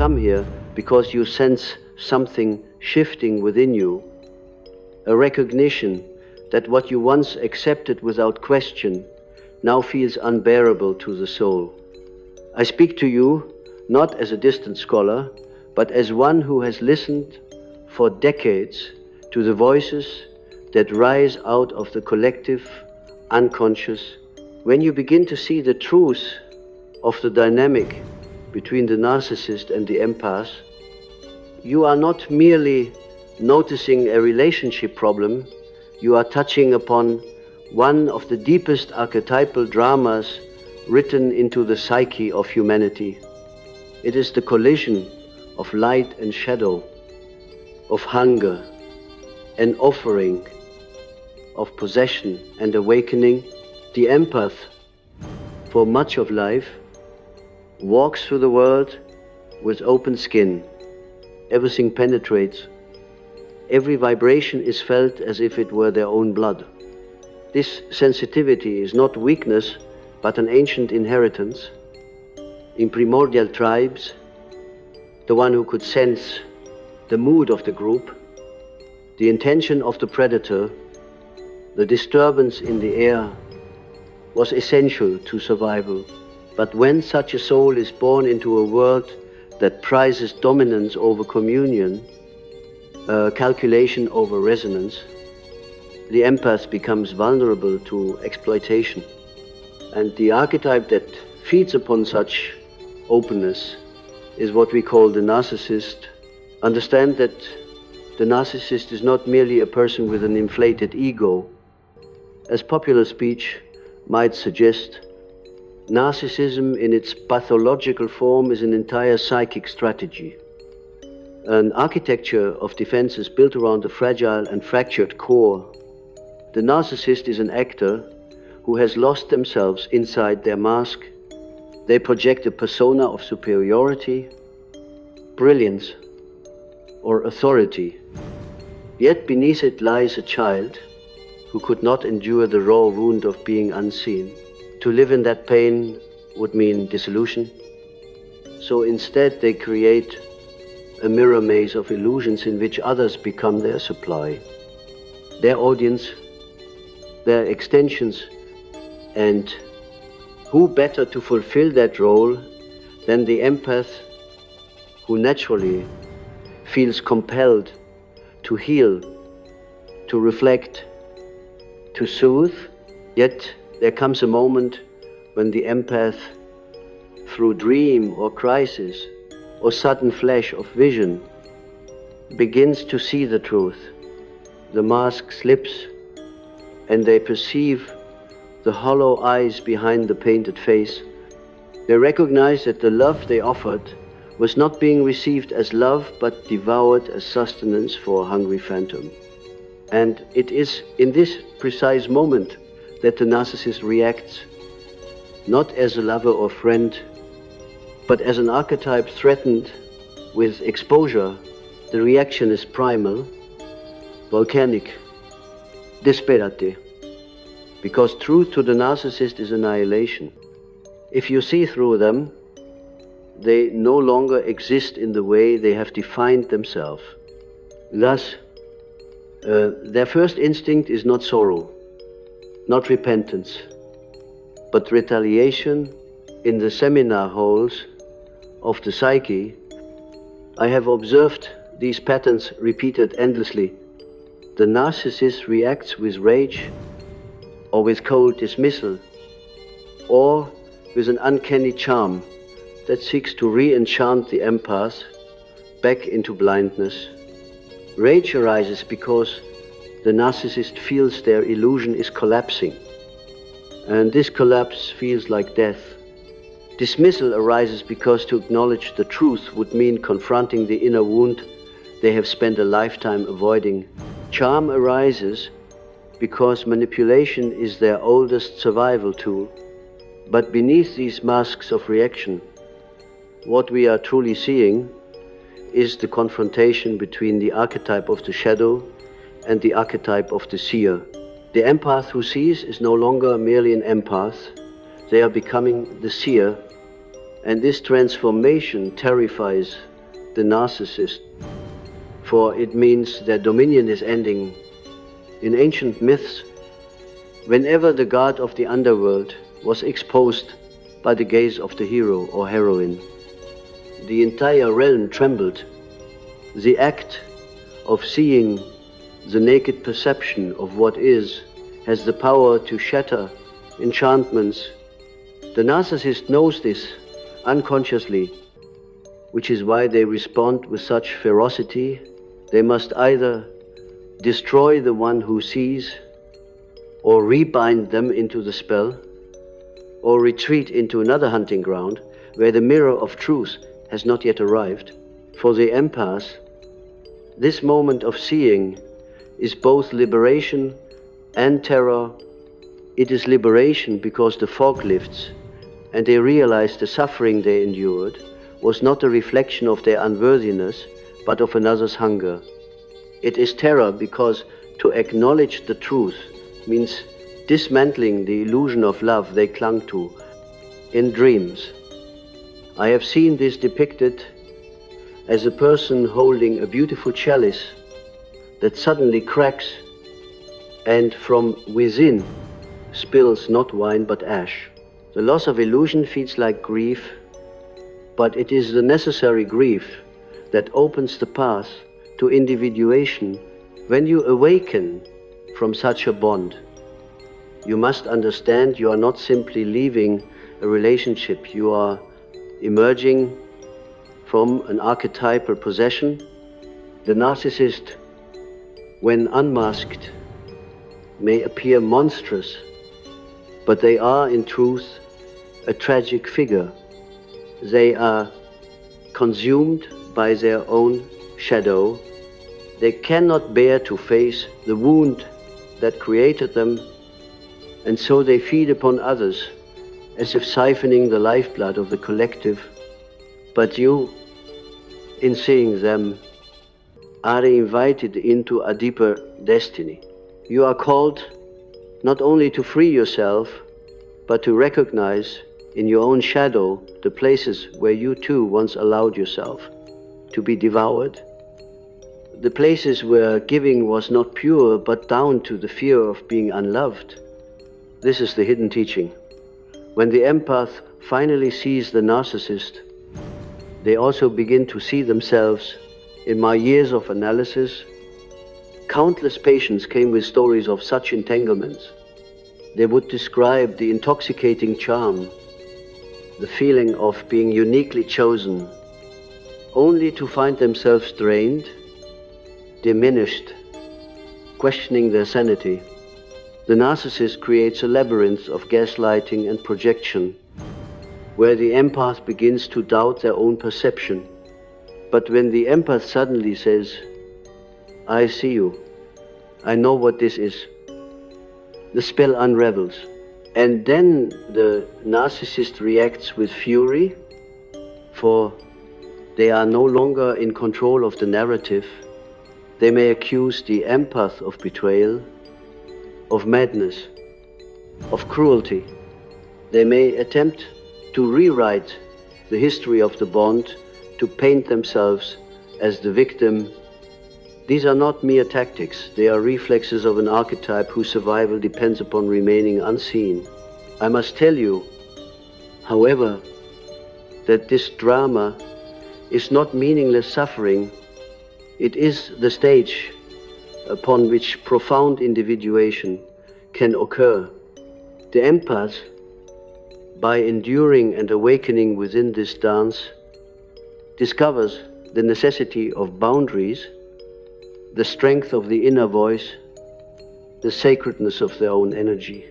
come here because you sense something shifting within you, a recognition that what you once accepted without question now feels unbearable to the soul. I speak to you not as a distant scholar, but as one who has listened for decades to the voices that rise out of the collective unconscious. When you begin to see the truth of the dynamic between the narcissist and the empath, you are not merely noticing a relationship problem, you are touching upon one of the deepest archetypal dramas written into the psyche of humanity. It is the collision of light and shadow, of hunger and offering, of possession and awakening. The empath, for much of life, walks through the world with open skin. Everything penetrates. Every vibration is felt as if it were their own blood. This sensitivity is not weakness, but an ancient inheritance. In primordial tribes, the one who could sense the mood of the group, the intention of the predator, the disturbance in the air, was essential to survival. But when such a soul is born into a world that prizes dominance over communion, calculation over resonance, the empath becomes vulnerable to exploitation. And the archetype that feeds upon such openness is what we call the narcissist. Understand that the narcissist is not merely a person with an inflated ego. As popular speech might suggest, narcissism in its pathological form is an entire psychic strategy. An architecture of defenses built around a fragile and fractured core. The narcissist is an actor who has lost themselves inside their mask. They project a persona of superiority, brilliance, or authority. Yet beneath it lies a child who could not endure the raw wound of being unseen. To live in that pain would mean dissolution. So instead they create a mirror maze of illusions in which others become their supply, their audience, their extensions. And who better to fulfill that role than the empath, who naturally feels compelled to heal, to reflect, to soothe. Yet there comes a moment when the empath, through dream or crisis or sudden flash of vision, begins to see the truth. The mask slips and they perceive the hollow eyes behind the painted face. They recognize that the love they offered was not being received as love, but devoured as sustenance for a hungry phantom. And it is in this precise moment that the narcissist reacts, not as a lover or friend, but as an archetype threatened with exposure. The reaction is primal, volcanic, desperate, because truth to the narcissist is annihilation. If you see through them, they no longer exist in the way they have defined themselves. Thus, their first instinct is not sorrow, not repentance, but retaliation. In the seminar halls of the psyche, I have observed these patterns repeated endlessly. The narcissist reacts with rage, or with cold dismissal, or with an uncanny charm that seeks to re-enchant the empath back into blindness. Rage arises because the narcissist feels their illusion is collapsing, and this collapse feels like death. Dismissal arises because to acknowledge the truth would mean confronting the inner wound they have spent a lifetime avoiding. Charm arises because manipulation is their oldest survival tool. But beneath these masks of reaction, what we are truly seeing is the confrontation between the archetype of the shadow and the archetype of the seer. The empath who sees is no longer merely an empath. They are becoming the seer, and this transformation terrifies the narcissist, for it means their dominion is ending. In ancient myths, whenever the god of the underworld was exposed by the gaze of the hero or heroine, the entire realm trembled. The act of seeing the naked perception of what is has the power to shatter enchantments. The narcissist knows this unconsciously, which is why they respond with such ferocity. They must either destroy the one who sees, or rebind them into the spell, or retreat into another hunting ground where the mirror of truth has not yet arrived. For the empath, this moment of seeing is both liberation and terror. It is liberation because the fog lifts and they realize the suffering they endured was not a reflection of their unworthiness, but of another's hunger. It is terror because to acknowledge the truth means dismantling the illusion of love they clung to in dreams. I have seen this depicted as a person holding a beautiful chalice that suddenly cracks and from within spills not wine but ash. The loss of illusion feels like grief, but it is the necessary grief that opens the path to individuation. When you awaken from such a bond, you must understand you are not simply leaving a relationship, you are emerging from an archetypal possession. The narcissist, when unmasked, may appear monstrous, but they are in truth a tragic figure. They are consumed by their own shadow. They cannot bear to face the wound that created them, and so they feed upon others as if siphoning the lifeblood of the collective. But you, in seeing them, are invited into a deeper destiny. You are called not only to free yourself, but to recognize in your own shadow the places where you too once allowed yourself to be devoured. The places where giving was not pure, but down to the fear of being unloved. This is the hidden teaching. When the empath finally sees the narcissist, they also begin to see themselves. In my years of analysis, countless patients came with stories of such entanglements. They would describe the intoxicating charm, the feeling of being uniquely chosen, only to find themselves drained, diminished, questioning their sanity. The narcissist creates a labyrinth of gaslighting and projection, where the empath begins to doubt their own perception. But when the empath suddenly says, "I see you, I know what this is," the spell unravels. And then the narcissist reacts with fury, for they are no longer in control of the narrative. They may accuse the empath of betrayal, of madness, of cruelty. They may attempt to rewrite the history of the bond, to paint themselves as the victim. These are not mere tactics, they are reflexes of an archetype whose survival depends upon remaining unseen. I must tell you, however, that this drama is not meaningless suffering. It is the stage upon which profound individuation can occur. The empath, by enduring and awakening within this dance, discovers the necessity of boundaries, the strength of the inner voice, the sacredness of their own energy.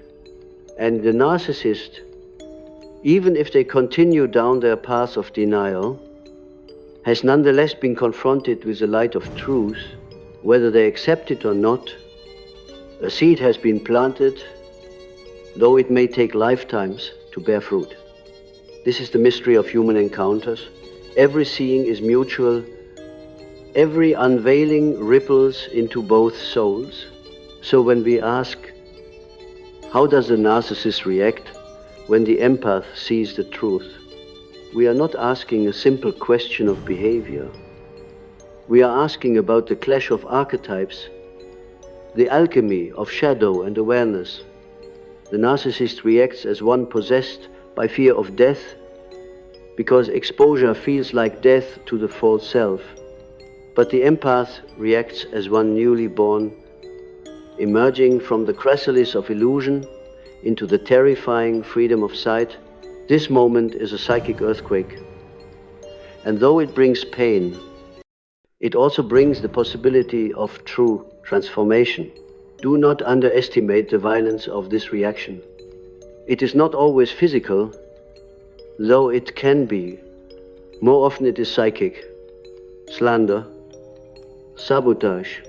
And the narcissist, even if they continue down their path of denial, has nonetheless been confronted with the light of truth. Whether they accept it or not, a seed has been planted, though it may take lifetimes to bear fruit. This is the mystery of human encounters. Every seeing is mutual. Every unveiling ripples into both souls. So when we ask, how does the narcissist react when the empath sees the truth? We are not asking a simple question of behavior. We are asking about the clash of archetypes, the alchemy of shadow and awareness. The narcissist reacts as one possessed by fear of death, because exposure feels like death to the false self. But the empath reacts as one newly born, emerging from the chrysalis of illusion into the terrifying freedom of sight. This moment is a psychic earthquake. And though it brings pain, it also brings the possibility of true transformation. Do not underestimate the violence of this reaction. It is not always physical, though it can be. More often it is psychic. Slander, sabotage,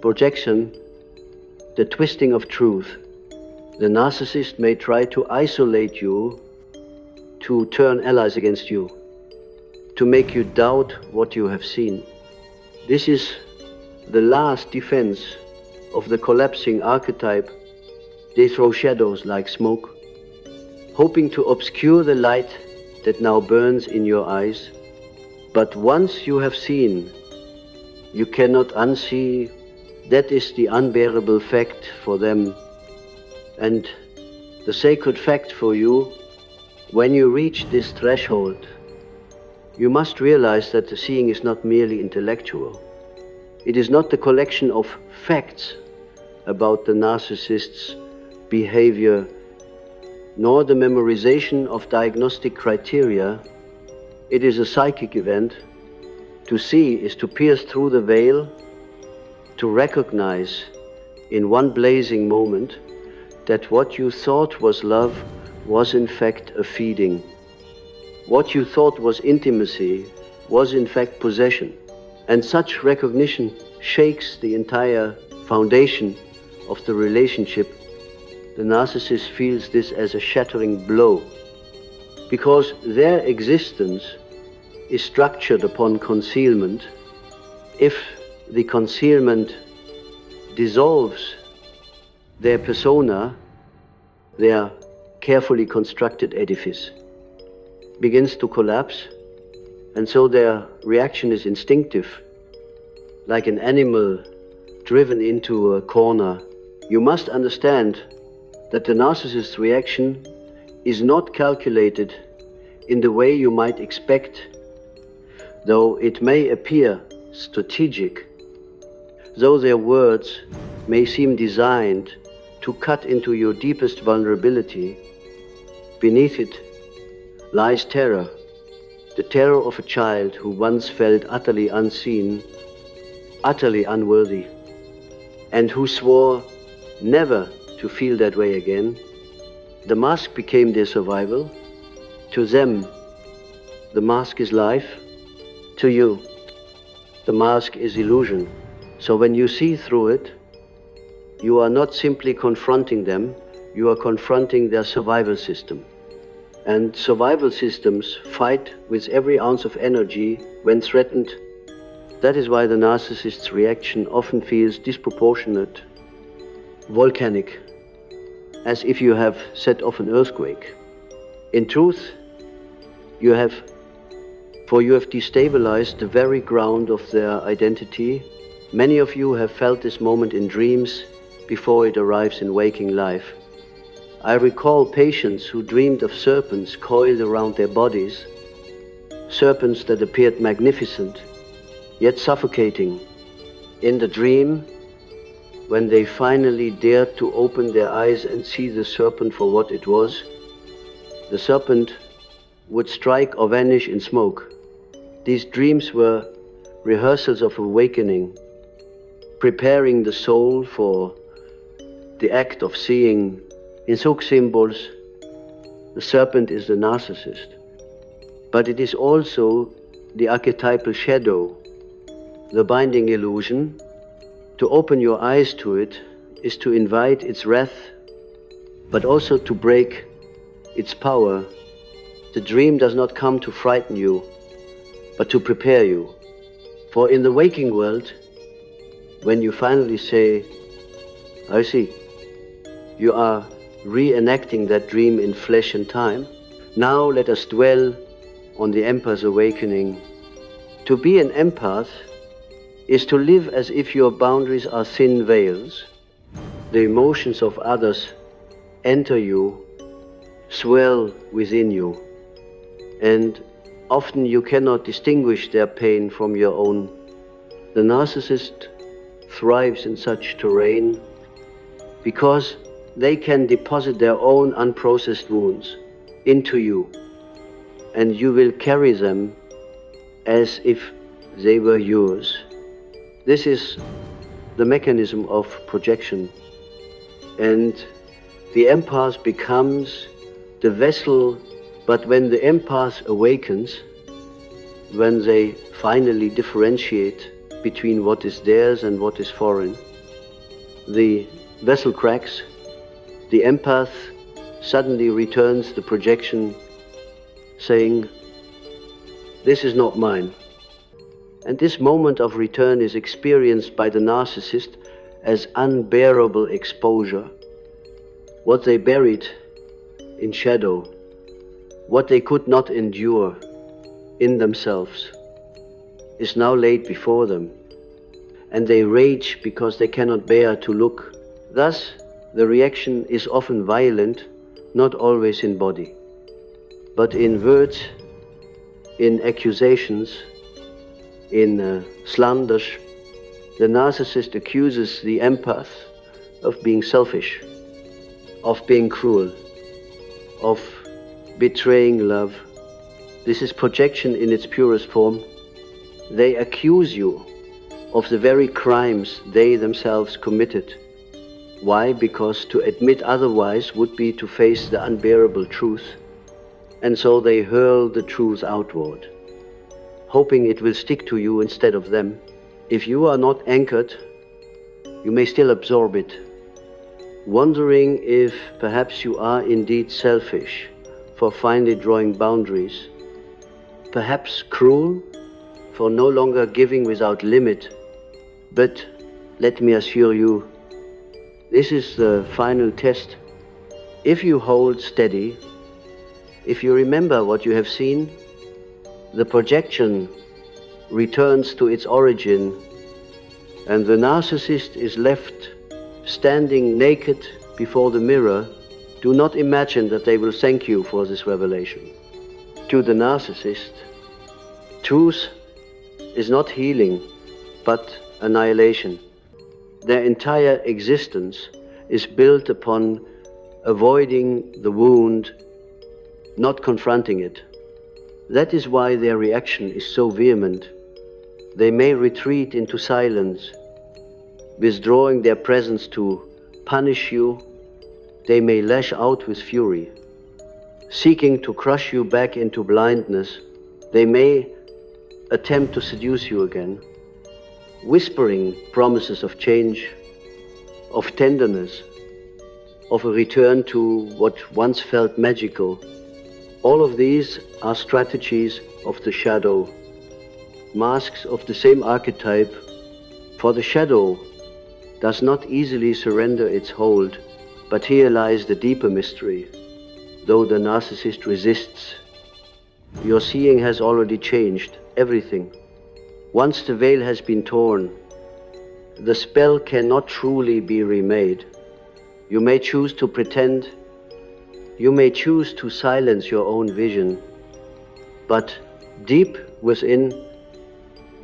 projection, the twisting of truth. The narcissist may try to isolate you, to turn allies against you, to make you doubt what you have seen. This is the last defense of the collapsing archetype. They throw shadows like smoke, hoping to obscure the light that now burns in your eyes. But once you have seen, you cannot unsee. That is the unbearable fact for them, and the sacred fact for you. When you reach this threshold, you must realize that the seeing is not merely intellectual. It is not the collection of facts about the narcissist's behavior, nor the memorization of diagnostic criteria. It is a psychic event. To see is to pierce through the veil, to recognize in one blazing moment that what you thought was love was in fact a feeding. What you thought was intimacy was in fact possession. And such recognition shakes the entire foundation of the relationship. The narcissist feels this as a shattering blow, because their existence is structured upon concealment. If the concealment dissolves, their persona, their carefully constructed edifice, begins to collapse, and so their reaction is instinctive, like an animal driven into a corner. You must understand that the narcissist's reaction is not calculated in the way you might expect, though it may appear strategic, though their words may seem designed to cut into your deepest vulnerability. Beneath it lies terror, the terror of a child who once felt utterly unseen, utterly unworthy, and who swore never to feel that way again. The mask became their survival. To them, the mask is life. To you, the mask is illusion. So when you see through it, you are not simply confronting them, you are confronting their survival system. And survival systems fight with every ounce of energy when threatened. That is why the narcissist's reaction often feels disproportionate, volcanic, as if you have set off an earthquake. In truth, you have destabilized the very ground of their identity. Many of you have felt this moment in dreams before it arrives in waking life. I recall patients who dreamed of serpents coiled around their bodies, serpents that appeared magnificent, yet suffocating. In the dream, when they finally dared to open their eyes and see the serpent for what it was, the serpent would strike or vanish in smoke. These dreams were rehearsals of awakening, preparing the soul for the act of seeing. In Jung symbols, the serpent is the narcissist, but it is also the archetypal shadow, the binding illusion. To open your eyes to it is to invite its wrath, but also to break its power. The dream does not come to frighten you, but to prepare you. For in the waking world, when you finally say, I see, you are reenacting that dream in flesh and time. Now let us dwell on the empath's awakening. To be an empath is to live as if your boundaries are thin veils. The emotions of others enter you, swell within you, and often you cannot distinguish their pain from your own. The narcissist thrives in such terrain because they can deposit their own unprocessed wounds into you, and you will carry them as if they were yours. This is the mechanism of projection, and the empath becomes the vessel. But when the empath awakens, when they finally differentiate between what is theirs and what is foreign, the vessel cracks, the empath suddenly returns the projection saying, "This is not mine." And this moment of return is experienced by the narcissist as unbearable exposure. What they buried in shadow, what they could not endure in themselves, is now laid before them, and they rage because they cannot bear to look. Thus, the reaction is often violent, not always in body, but in words, in accusations, in slanders. The narcissist accuses the empath of being selfish, of being cruel, of betraying love. This is projection in its purest form. They accuse you of the very crimes they themselves committed. Why? Because to admit otherwise would be to face the unbearable truth. And so they hurl the truth outward, hoping it will stick to you instead of them. If you are not anchored, you may still absorb it, wondering if perhaps you are indeed selfish for finally drawing boundaries, perhaps cruel for no longer giving without limit. But let me assure you, this is the final test. If you hold steady, if you remember what you have seen, the projection returns to its origin, and the narcissist is left standing naked before the mirror. Do not imagine that they will thank you for this revelation. To the narcissist, truth is not healing, but annihilation. Their entire existence is built upon avoiding the wound, not confronting it. That is why their reaction is so vehement. They may retreat into silence, withdrawing their presence to punish you. They may lash out with fury, seeking to crush you back into blindness. They may attempt to seduce you again, whispering promises of change, of tenderness, of a return to what once felt magical. All of these are strategies of the shadow, masks of the same archetype, for the shadow does not easily surrender its hold, but here lies the deeper mystery. Though the narcissist resists, your seeing has already changed everything. Once the veil has been torn, the spell cannot truly be remade. You may choose to pretend, you may choose to silence your own vision, but deep within,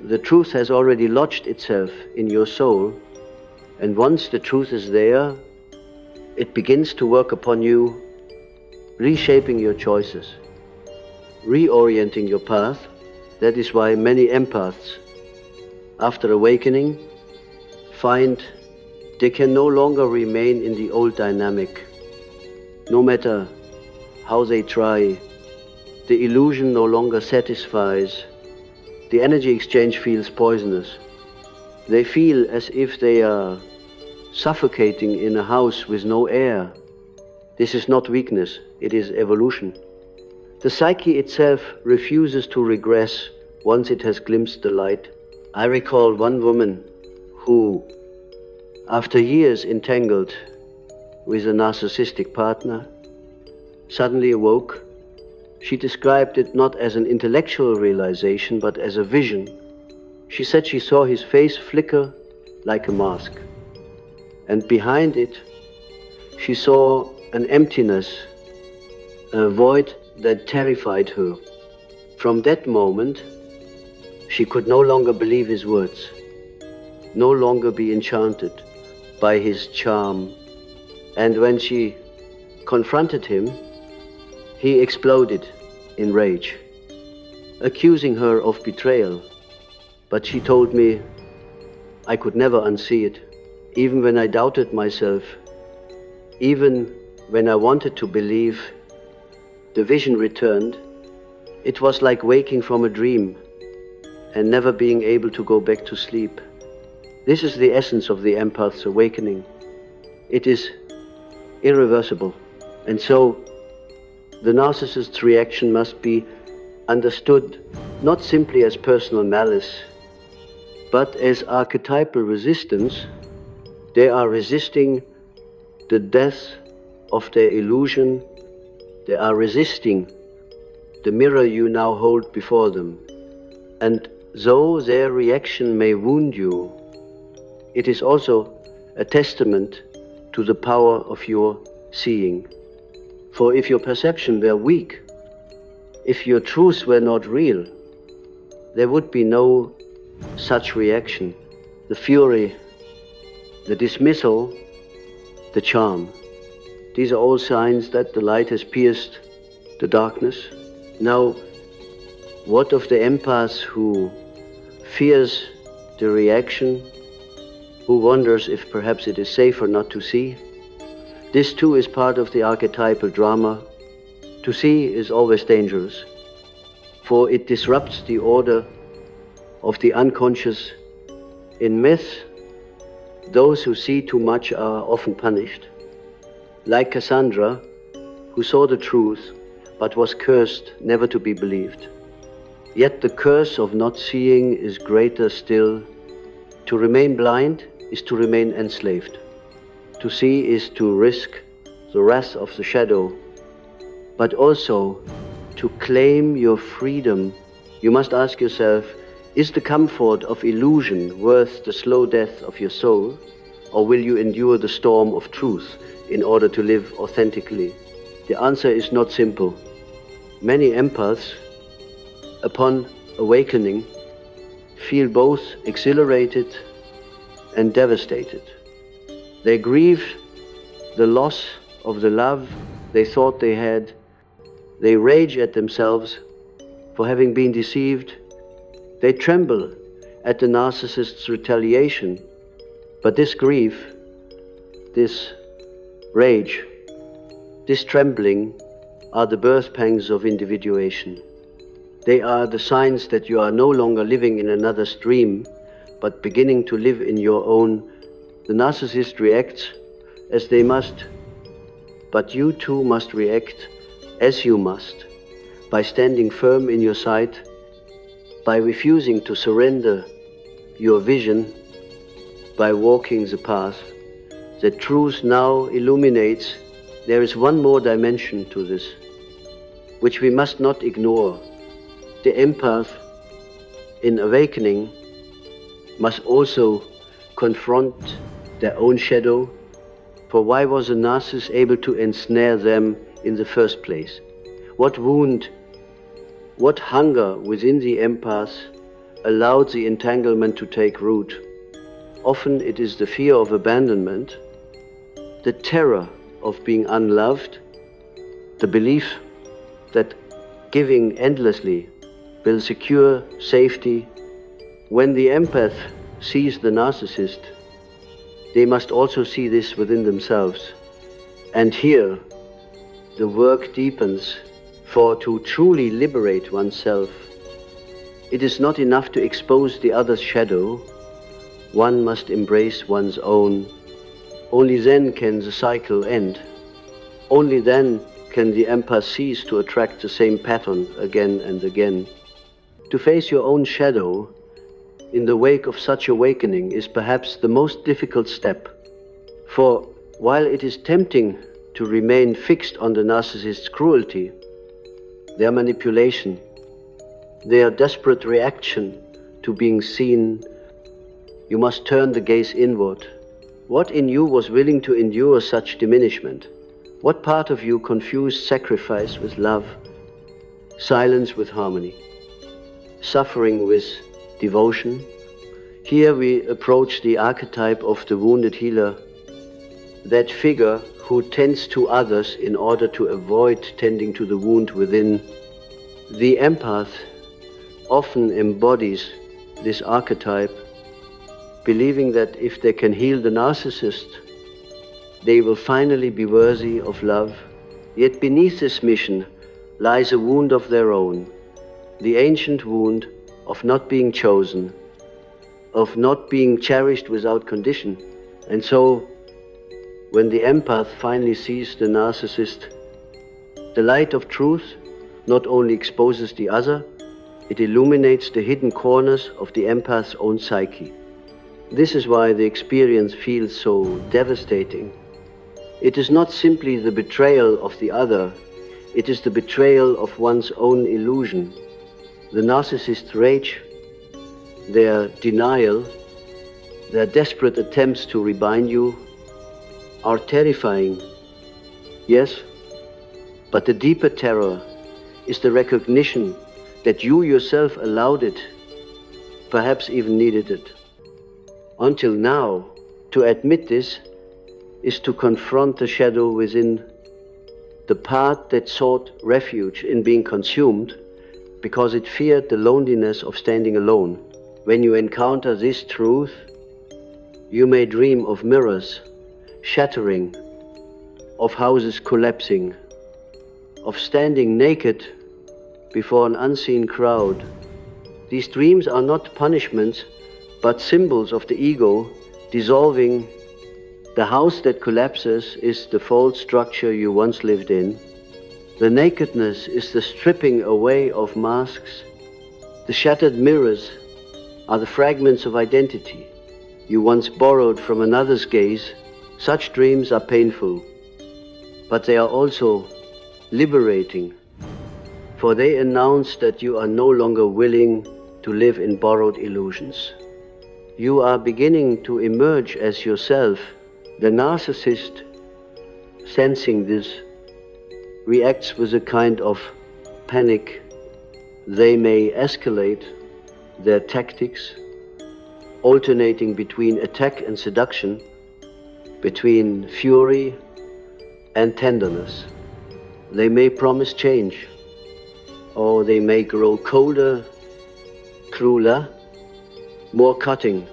the truth has already lodged itself in your soul, and once the truth is there, it begins to work upon you, reshaping your choices, reorienting your path. That is why many empaths, after awakening, find they can no longer remain in the old dynamic. No matter how they try, the illusion no longer satisfies. The energy exchange feels poisonous. They feel as if they are suffocating in a house with no air. This is not weakness, it is evolution. The psyche itself refuses to regress once it has glimpsed the light. I recall one woman who, after years entangled with a narcissistic partner, suddenly awoke. She described it not as an intellectual realization, but as a vision. She said she saw his face flicker like a mask, and behind it she saw an emptiness, a void that terrified her. From that moment, she could no longer believe his words, no longer be enchanted by his charm. And when she confronted him, he exploded in rage, accusing her of betrayal. But she told me I could never unsee it. Even when I doubted myself, even when I wanted to believe, the vision returned. It was like waking from a dream and never being able to go back to sleep. This is the essence of the empath's awakening. It is irreversible. And so the narcissist's reaction must be understood not simply as personal malice, but as archetypal resistance. They are resisting the death of their illusion. They are resisting the mirror you now hold before them. And though their reaction may wound you, it is also a testament to the power of your seeing. For if your perception were weak, if your truths were not real, there would be no such reaction. The fury, the dismissal, the charm. These are all signs that the light has pierced the darkness. Now, what of the empath who fears the reaction, who wonders if perhaps it is safer not to see? This too is part of the archetypal drama. To see is always dangerous, for it disrupts the order of the unconscious. In myth, those who see too much are often punished. Like Cassandra, who saw the truth, but was cursed never to be believed. Yet the curse of not seeing is greater still. To remain blind is to remain enslaved. To see is to risk the wrath of the shadow, but also to claim your freedom. You must ask yourself, is the comfort of illusion worth the slow death of your soul, or will you endure the storm of truth in order to live authentically? The answer is not simple. Many empaths, upon awakening, feel both exhilarated and devastated. They grieve the loss of the love they thought they had. They rage at themselves for having been deceived. They tremble at the narcissist's retaliation. But this grief, this rage, this trembling are the birth pangs of individuation. They are the signs that you are no longer living in another stream, but beginning to live in your own. The narcissist reacts as they must, but you too must react as you must, by standing firm in your sight, by refusing to surrender your vision, by walking the path that truth now illuminates. There is one more dimension to this, which we must not ignore. The empath, in awakening, must also confront their own shadow. For why was a narcissist able to ensnare them in the first place? What wound, what hunger within the empath allowed the entanglement to take root? Often it is the fear of abandonment, the terror of being unloved, the belief that giving endlessly will secure safety. When the empath sees the narcissist, they must also see this within themselves. And here, the work deepens, for to truly liberate oneself, it is not enough to expose the other's shadow. One must embrace one's own. Only then can the cycle end. Only then can the empath cease to attract the same pattern again and again. To face your own shadow in the wake of such awakening is perhaps the most difficult step. For while it is tempting to remain fixed on the narcissist's cruelty, their manipulation, their desperate reaction to to being seen, you must turn the gaze inward. What in you was willing to endure such diminishment? What part of you confused sacrifice with love, silence with harmony, suffering with devotion? Here we approach the archetype of the wounded healer, that figure who tends to others in order to avoid tending to the wound within. The empath often embodies this archetype, believing that if they can heal the narcissist, they will finally be worthy of love. Yet beneath this mission lies a wound of their own, the ancient wound of not being chosen, of not being cherished without condition. And so, when the empath finally sees the narcissist, the light of truth not only exposes the other, it illuminates the hidden corners of the empath's own psyche. This is why the experience feels so devastating. It is not simply the betrayal of the other, it is the betrayal of one's own illusion. The narcissist's rage, their denial, their desperate attempts to rebind you are terrifying, yes, but the deeper terror is the recognition that you yourself allowed it, perhaps even needed it. Until now, to admit this is to confront the shadow within, the part that sought refuge in being consumed because it feared the loneliness of standing alone. When you encounter this truth, you may dream of mirrors shattering, of houses collapsing, of standing naked before an unseen crowd. These dreams are not punishments, but symbols of the ego dissolving. The house that collapses is the false structure you once lived in. The nakedness is the stripping away of masks. The shattered mirrors are the fragments of identity you once borrowed from another's gaze. Such dreams are painful, but they are also liberating, for they announce that you are no longer willing to live in borrowed illusions. You are beginning to emerge as yourself. The narcissist, sensing this, reacts with a kind of panic. They may escalate their tactics, alternating between attack and seduction, between fury and tenderness. They may promise change, or they may grow colder, crueler, more cutting.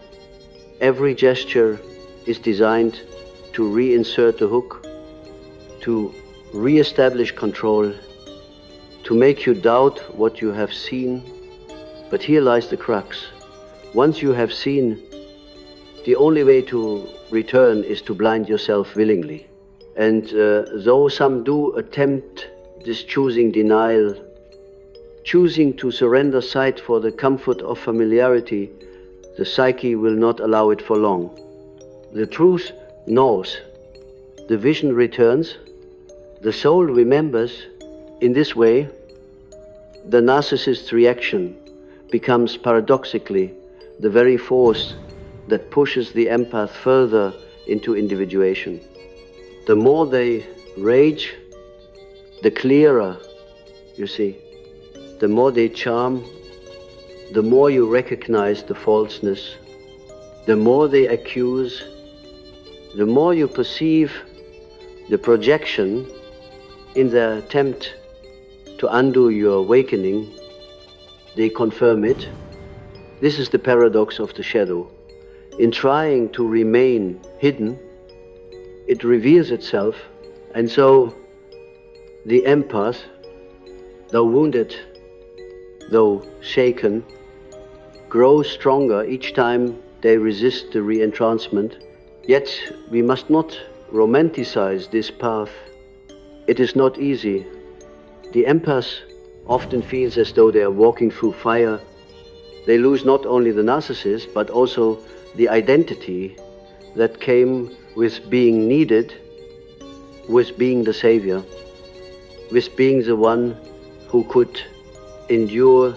Every gesture is designed to reinsert the hook, to re-establish control, to make you doubt what you have seen. But here lies the crux. Once you have seen, the only way to return is to blind yourself willingly. And though some do attempt this choosing denial, choosing to surrender sight for the comfort of familiarity, the psyche will not allow it for long. The truth knows, the vision returns, the soul remembers. In this way, the narcissist's reaction becomes paradoxically the very force that pushes the empath further into individuation. The more they rage, the clearer, you see. The more they charm, the more you recognize the falseness. The more they accuse, the more you perceive the projection in their attempt to undo your awakening. They confirm it. This is the paradox of the shadow. In trying to remain hidden, it reveals itself, and so the empath, though wounded, though shaken, grows stronger each time they resist the re-entrancement. Yet we must not romanticize this path. It is not easy. The empath often feels as though they are walking through fire. They lose not only the narcissist, but also the identity that came with being needed, with being the savior, with being the one who could endure.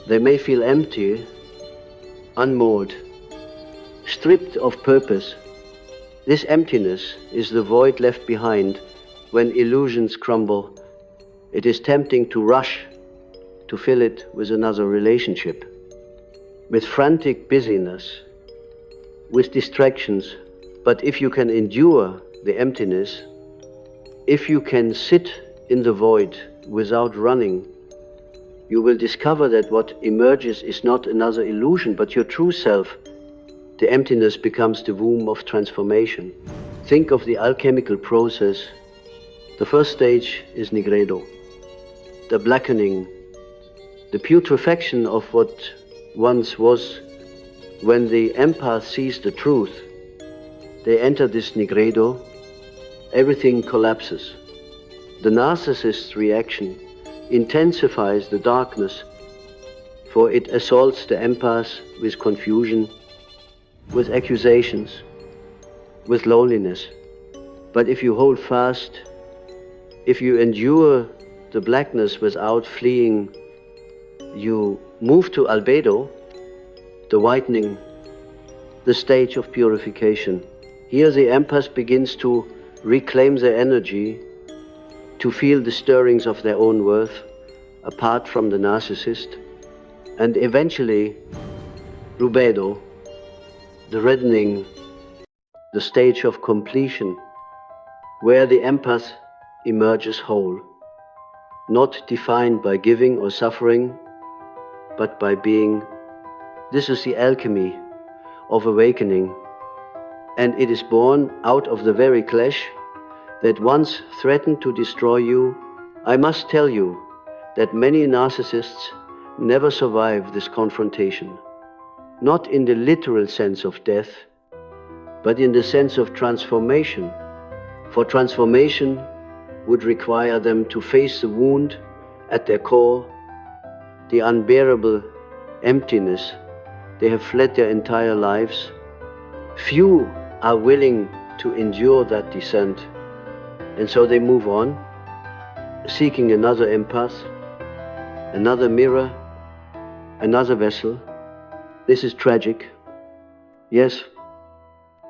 They may feel empty, unmoored, stripped of purpose. This emptiness is the void left behind when illusions crumble. It is tempting to rush to fill it with another relationship, with frantic busyness, with distractions. But if you can endure the emptiness, if you can sit in the void without running, you will discover that what emerges is not another illusion, but your true self. The emptiness becomes the womb of transformation. Think of the alchemical process. The first stage is nigredo, the blackening, the putrefaction of what once was. When the empath sees the truth, they enter this nigredo, everything collapses. The narcissist's reaction intensifies the darkness, for it assaults the empath with confusion, with accusations, with loneliness. But if you hold fast, if you endure the blackness without fleeing, you move to albedo, the whitening, the stage of purification. Here the empath begins to reclaim their energy, to feel the stirrings of their own worth apart from the narcissist, and eventually rubedo, the reddening, the stage of completion, where the empath emerges whole, not defined by giving or suffering, but by being. This is the alchemy of awakening, and it is born out of the very clash that once threatened to destroy you. I must tell you that many narcissists never survive this confrontation, not in the literal sense of death, but in the sense of transformation. For transformation would require them to face the wound at their core, the unbearable emptiness. They have fled their entire lives. Few are willing to endure that descent, and so they move on, seeking another empath, another mirror, another vessel. This is tragic, yes,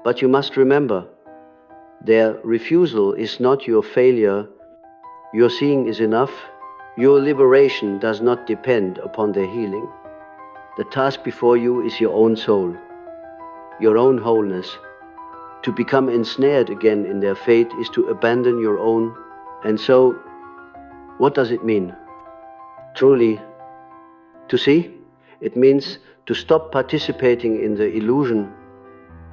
but you must remember, their refusal is not your failure. Your seeing is enough. Your liberation does not depend upon their healing. The task before you is your own soul, your own wholeness. To become ensnared again in their fate is to abandon your own. And so, what does it mean? Truly, to see? It means to stop participating in the illusion.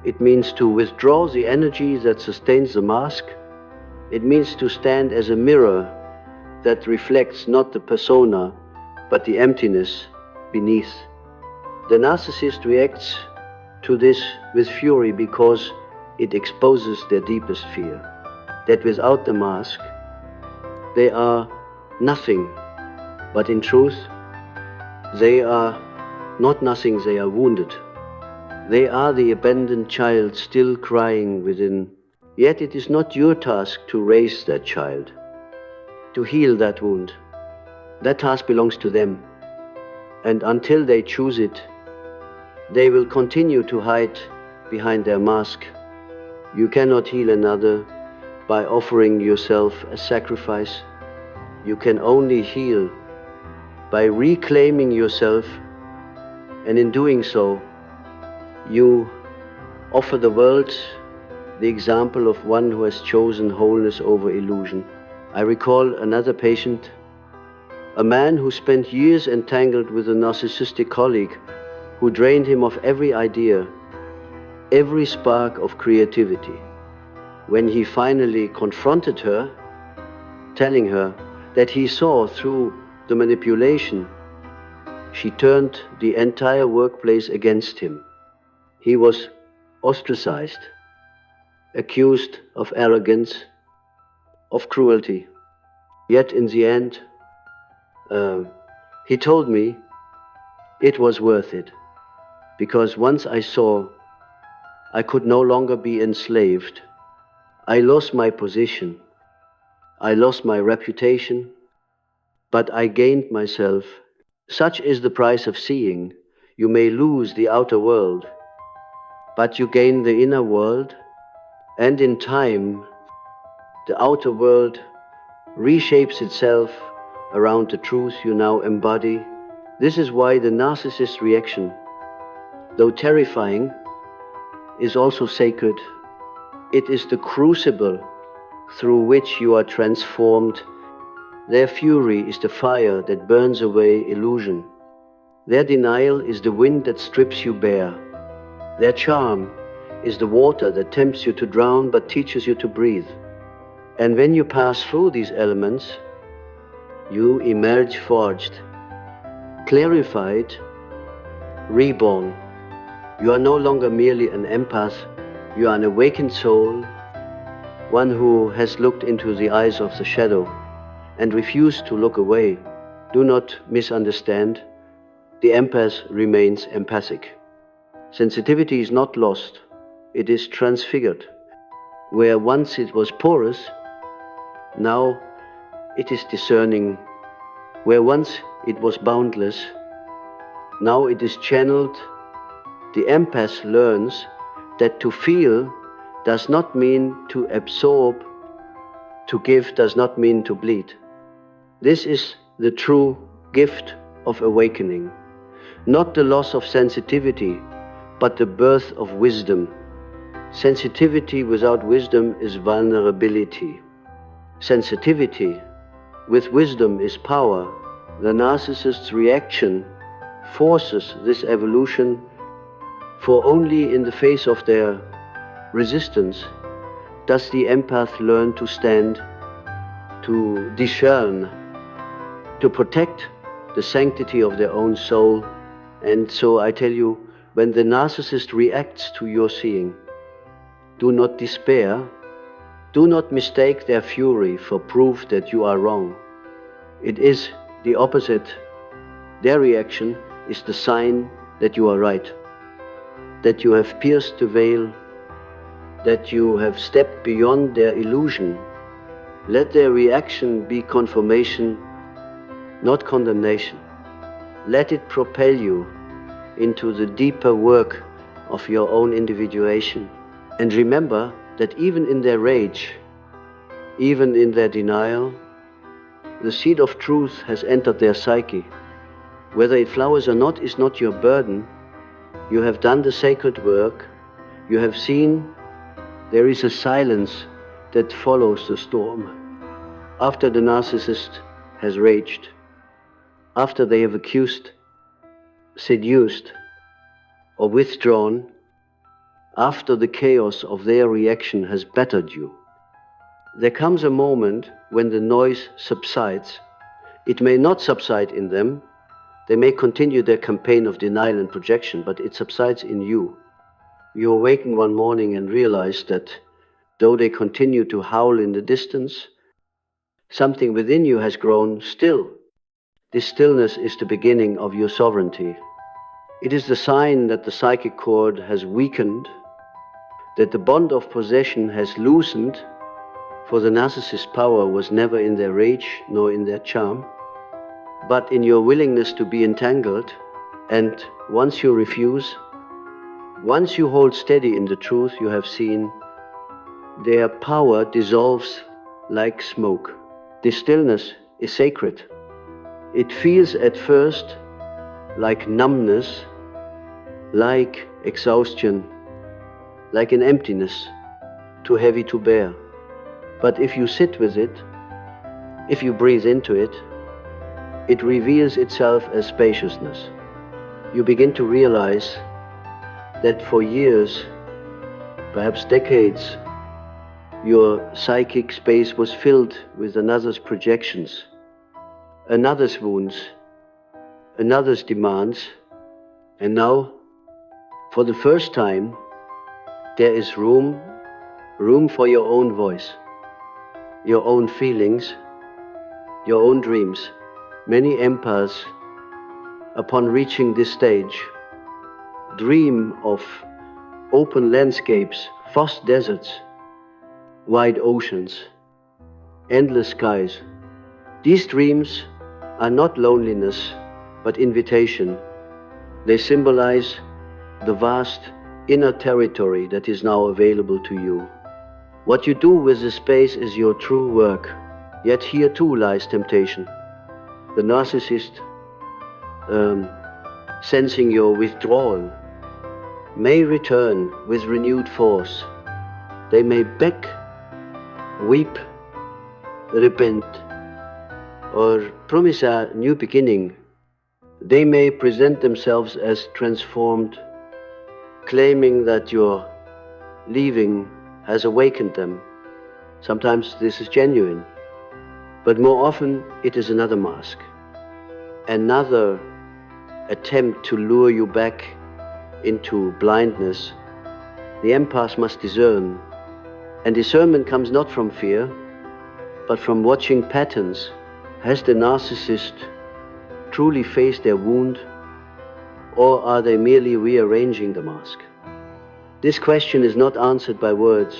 It means to withdraw the energy that sustains the mask. It means to stand as a mirror that reflects not the persona, but the emptiness beneath. The narcissist reacts to this with fury because it exposes their deepest fear, that without the mask, they are nothing, but in truth, they are not nothing, they are wounded. They are the abandoned child still crying within. Yet it is not your task to raise that child, to heal that wound. That task belongs to them. And until they choose it, they will continue to hide behind their mask. You cannot heal another by offering yourself as sacrifice. You can only heal by reclaiming yourself, and in doing so, you offer the world the example of one who has chosen wholeness over illusion. I recall another patient, a man who spent years entangled with a narcissistic colleague who drained him of every idea, every spark of creativity. When he finally confronted her, telling her that he saw through the manipulation, she turned the entire workplace against him. He was ostracized, accused of arrogance, of cruelty. Yet in the end, he told me it was worth it, because once I saw I could no longer be enslaved. I lost my position, I lost my reputation, but I gained myself. Such is the price of seeing. you may lose the outer world, but you gain the inner world, and in time, the outer world reshapes itself around the truth you now embody. This is why the narcissist reaction, though terrifying, is also sacred. It is the crucible through which you are transformed. Their fury is the fire that burns away illusion. Their denial is the wind that strips you bare. Their charm is the water that tempts you to drown but teaches you to breathe. And when you pass through these elements, you emerge forged, clarified, reborn. You are no longer merely an empath, you are an awakened soul, one who has looked into the eyes of the shadow and refused to look away. Do not misunderstand, the empath remains empathic. Sensitivity is not lost, it is transfigured. Where once it was porous, now it is discerning. Where once it was boundless, now it is channeled. The empath learns that to feel does not mean to absorb, to give does not mean to bleed. This is the true gift of awakening, not the loss of sensitivity, but the birth of wisdom. Sensitivity without wisdom is vulnerability. Sensitivity with wisdom is power. The narcissist's reaction forces this evolution, for only in the face of their resistance does the empath learn to stand, to discern, to protect the sanctity of their own soul. And so I tell you, when the narcissist reacts to your seeing, do not despair, do not mistake their fury for proof that you are wrong. It is the opposite. Their reaction is the sign that you are right, that you have pierced the veil, that you have stepped beyond their illusion. Let their reaction be confirmation, not condemnation. Let it propel you into the deeper work of your own individuation. And remember that even in their rage, even in their denial, the seed of truth has entered their psyche. Whether it flowers or not is not your burden. You have done the sacred work. You have seen there is a silence that follows the storm. After the narcissist has raged, after they have accused, seduced, or withdrawn, after the chaos of their reaction has battered you, there comes a moment when the noise subsides. It may not subside in them. They may continue their campaign of denial and projection, but it subsides in you. You awaken one morning and realize that though they continue to howl in the distance, something within you has grown still. This stillness is the beginning of your sovereignty. It is the sign that the psychic cord has weakened, that the bond of possession has loosened, for the narcissist's power was never in their rage nor in their charm, but in your willingness to be entangled. And once you refuse, once you hold steady in the truth you have seen, their power dissolves like smoke. This stillness is sacred. It feels at first like numbness, like exhaustion, like an emptiness, too heavy to bear. But if you sit with it, if you breathe into it, it reveals itself as spaciousness. You begin to realize that for years, perhaps decades, your psychic space was filled with another's projections, another's wounds, another's demands, and now, for the first time, there is room for your own voice, your own feelings, your own dreams. Many empaths, upon reaching this stage, dream of open landscapes, vast deserts, wide oceans, endless skies. These dreams are not loneliness, but invitation. They symbolize the vast inner territory that is now available to you. What you do with the space is your true work. Yet here too lies temptation. The narcissist, sensing your withdrawal, may return with renewed force. They may beg, weep, repent, or promise a new beginning. They may present themselves as transformed, claiming that your leaving has awakened them. Sometimes this is genuine, but more often it is another mask, another attempt to lure you back into blindness. The empath must discern, and discernment comes not from fear, but from watching patterns. Has the narcissist truly faced their wound, or are they merely rearranging the mask? This question is not answered by words,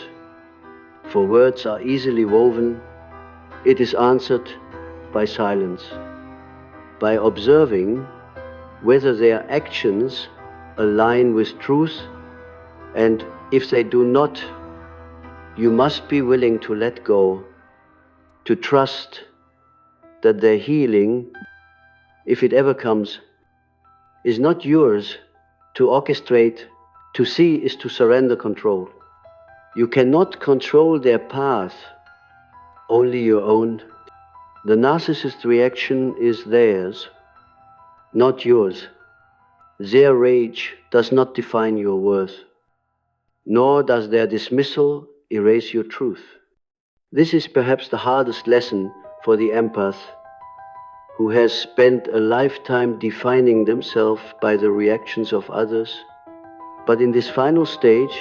for words are easily woven. It is answered by silence, by observing whether their actions align with truth, and if they do not, you must be willing to let go, to trust that their healing, if it ever comes, is not yours to orchestrate. To see is to surrender control. You cannot control their path, only your own. The narcissist reaction is theirs, not yours. Their rage does not define your worth, nor does their dismissal erase your truth. This is perhaps the hardest lesson for the empath, who has spent a lifetime defining themselves by the reactions of others. But in this final stage,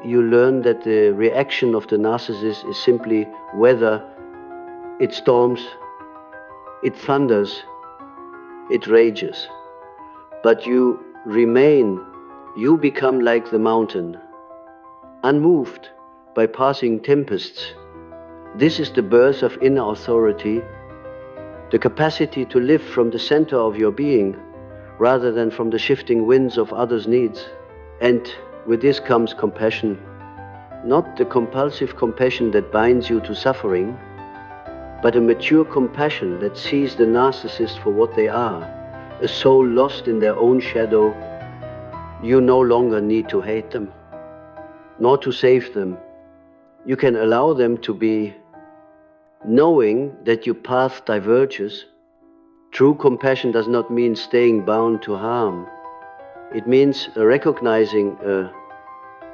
you learn that the reaction of the narcissist is simply weather. It storms, it thunders, it rages. But you remain, you become like the mountain, unmoved by passing tempests. This is the birth of inner authority, the capacity to live from the center of your being, rather than from the shifting winds of others' needs. And with this comes compassion, not the compulsive compassion that binds you to suffering, but a mature compassion that sees the narcissist for what they are, a soul lost in their own shadow. You no longer need to hate them, nor to save them. You can allow them to be, knowing that your path diverges. True compassion does not mean staying bound to harm. It means recognizing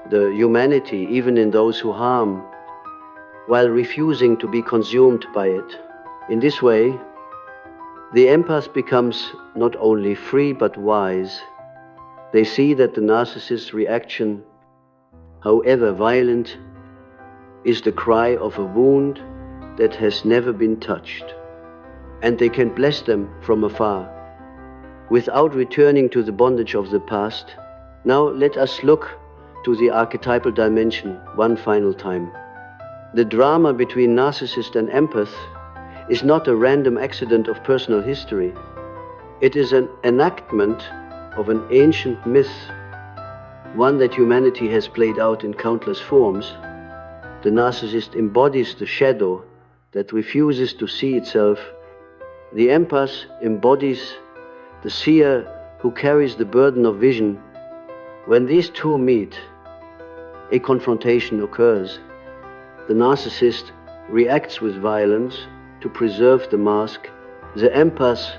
the humanity even in those who harm, while refusing to be consumed by it. In this way, the empath becomes not only free but wise. They see that the narcissist's reaction, however violent, is the cry of a wound that has never been touched. And they can bless them from afar, without returning to the bondage of the past. Now let us look to the archetypal dimension one final time. The drama between narcissist and empath is not a random accident of personal history. It is an enactment of an ancient myth, one that humanity has played out in countless forms. The narcissist embodies the shadow that refuses to see itself. The empath embodies the seer who carries the burden of vision. When these two meet, a confrontation occurs. The narcissist reacts with violence to preserve the mask. The empath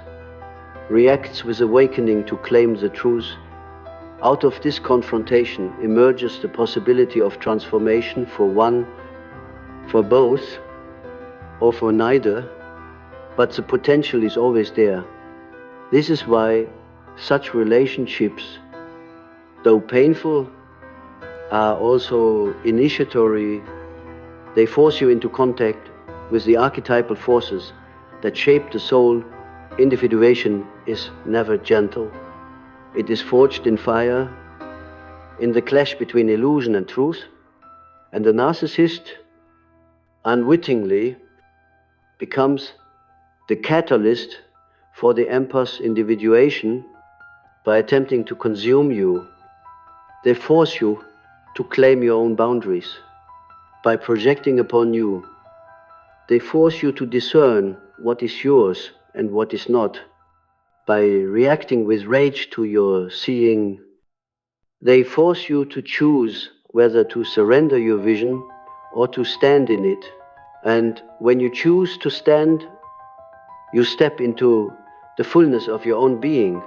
reacts with awakening to claim the truth. Out of this confrontation emerges the possibility of transformation for one, for both, or for neither, but the potential is always there. This is why such relationships, though painful, are also initiatory. They force you into contact with the archetypal forces that shape the soul. Individuation is never gentle. It is forged in fire, in the clash between illusion and truth, and the narcissist unwittingly becomes the catalyst for the empath's individuation, by attempting to consume you. They force you to claim your own boundaries. By projecting upon you, they force you to discern what is yours and what is not. By reacting with rage to your seeing, they force you to choose whether to surrender your vision or to stand in it. And when you choose to stand, you step into the fullness of your own being.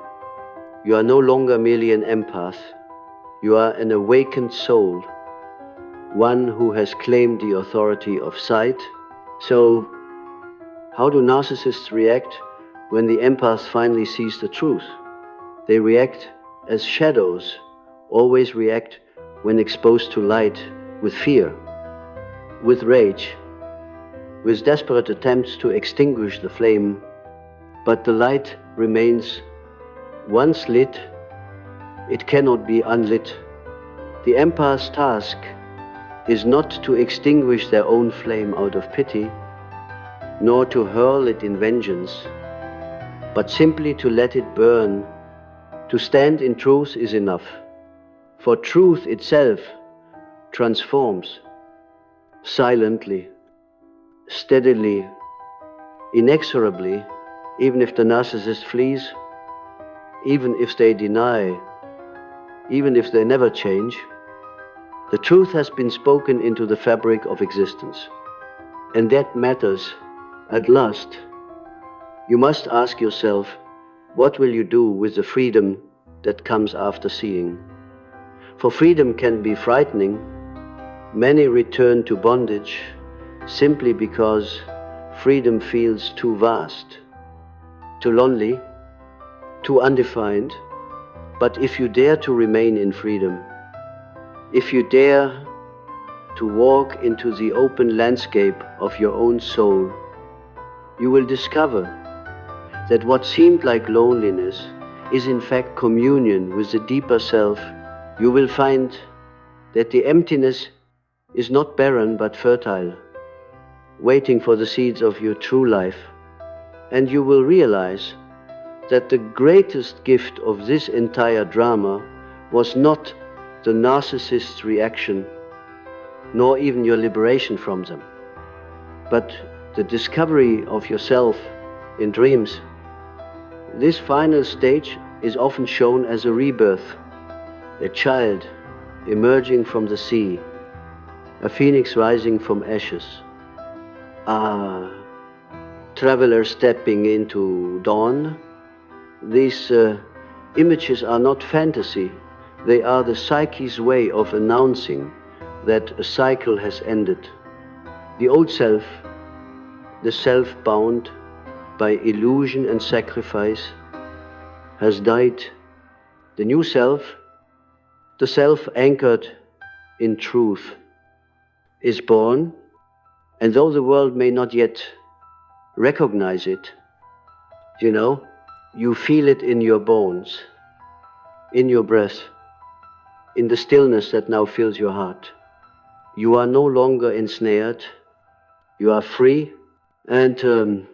You are no longer merely an empath. You are an awakened soul, one who has claimed the authority of sight. So, how do narcissists react when the empath finally sees the truth? They react as shadows always react when exposed to light, with fear, with rage, with desperate attempts to extinguish the flame. But the light remains. Once lit, it cannot be unlit. The empath's task is not to extinguish their own flame out of pity, nor to hurl it in vengeance, but simply to let it burn. To stand in truth is enough, for truth itself transforms silently, steadily, inexorably, even if the narcissist flees, even if they deny, even if they never change. The truth has been spoken into the fabric of existence, and that matters. At last, you must ask yourself, what will you do with the freedom that comes after seeing? For freedom can be frightening. Many return to bondage simply because freedom feels too vast, too lonely, too undefined. But if you dare to remain in freedom, if you dare to walk into the open landscape of your own soul, you will discover that what seemed like loneliness is in fact communion with the deeper self. You will find that the emptiness is not barren but fertile, waiting for the seeds of your true life. And you will realize that the greatest gift of this entire drama was not the narcissist's reaction, nor even your liberation from them, but the discovery of yourself in dreams. This final stage is often shown as a rebirth, a child emerging from the sea, a phoenix rising from ashes, a traveler stepping into dawn. These images are not fantasy. They are the psyche's way of announcing that a cycle has ended. The old self, the self bound by illusion and sacrifice, has died. The new self, the self anchored in truth, is born, and though the world may not yet recognize it, you feel it in your bones, in your breath, in the stillness that now fills your heart. You are no longer ensnared, you are free. And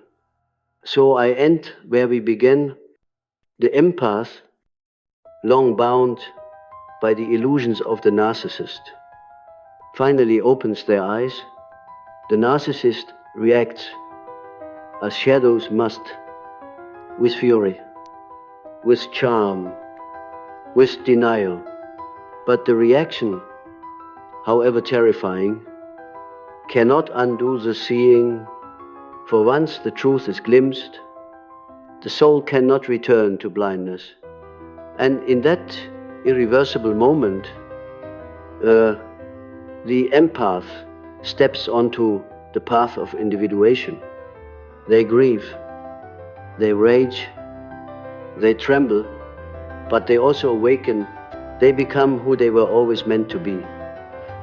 so I end where we began. The empath, long bound by the illusions of the narcissist, finally opens their eyes. The narcissist reacts as shadows must, with fury, with charm, with denial. But the reaction, however terrifying, cannot undo the seeing, for once the truth is glimpsed, the soul cannot return to blindness. And in that irreversible moment, the empath steps onto the path of individuation. They grieve, they rage, they tremble, but they also awaken. They become who they were always meant to be.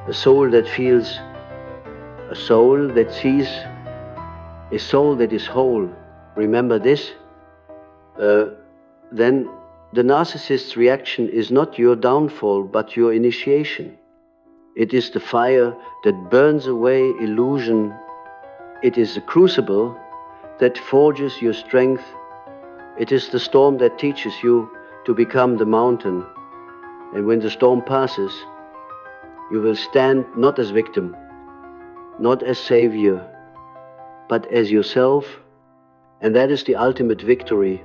A soul that feels, a soul that sees, a soul that is whole. Remember this? Then the narcissist's reaction is not your downfall, but your initiation. It is the fire that burns away illusion. It is the crucible that forges your strength. It is the storm that teaches you to become the mountain. And when the storm passes, you will stand not as victim, not as savior, but as yourself, and that is the ultimate victory